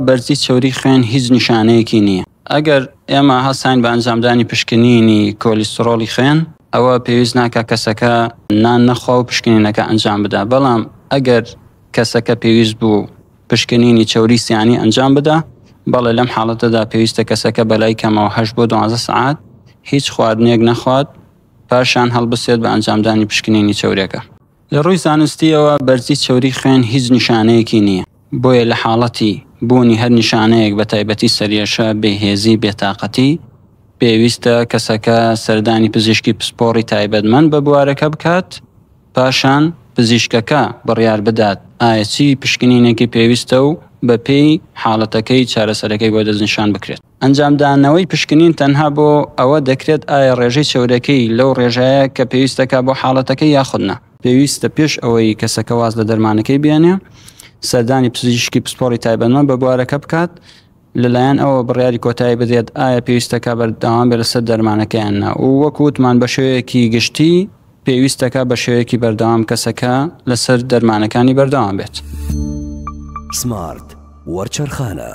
بەرزی چەوری خوێن هیچ نیشانەیەکی نییە. ئەگەر ئێمە هەستین بە ئەنجامدانی پشکنینی کۆلیسترۆلی خوێن، ئەوە پێویست ناکە کەسەکە نان نەخوا و پشکنینەکە ئەنجام بدا. بەڵام ئەگەر کەسەکە پێویست بوو پشکنینی چەوری سیانی ئەنجام بدا، بەڵێ لەم حاڵەتەدا پێویستە کەسەکە بەلای کەمەوە 8 بۆ 12 سعات هیچ خواردنێک نەخوات پاشان هەڵبسێت بە ئەنجامدانی پشکنینی چەورەکە. لە ڕووی زانستیەوە بەرزی چەوری خوێن هیچ نیشانەیەکی نییە. بۆیە لە حاڵەتی بوونی هەر نیشانەیەک بە تایبەتی سەرێشە، بێهێزی، بێتاقەتی، پێویستە کەسەکە سەردانی پزیشکی پسپۆڕی تایبەتمەند بە بوارەکە بکات، پاشان پزیشکەکە بڕیار بدات ئایا چی پشکنینێکی پێویستە و بە پێی حاڵەتەکەی چارەسەرەکەی بۆ دەستنیشان بکرێت. ئەنجامدانەوەی پشکنین تەنها بۆ ئەوە دەکرێت ئایا ڕێژەی چەورەکەی لەو ڕێژەیە کە پێویستەکە بۆ حاڵەتەکەی یاخودنا. پێویستە پێش ئەوەی کەسەکە واز لە دەرمانەکەی بێنێ، سەردانی پزیشکی پسپۆڕی تایبەتمەند بە بوارەکە بکات، لەلایەن ئەوە بڕیاری کۆتایی بدێت ئایا پێویستەکە بەردەوام بێت لەسەر دەرمانەکەیاننا. و وەک وتمان بە شێوەیەکی گشتی پێویستەکە بە شێوەیەکی بەردەوام کەسەکە لەسەر دەرمانەکانی بەردەوام بێت. سمارت وەرچەرخانە.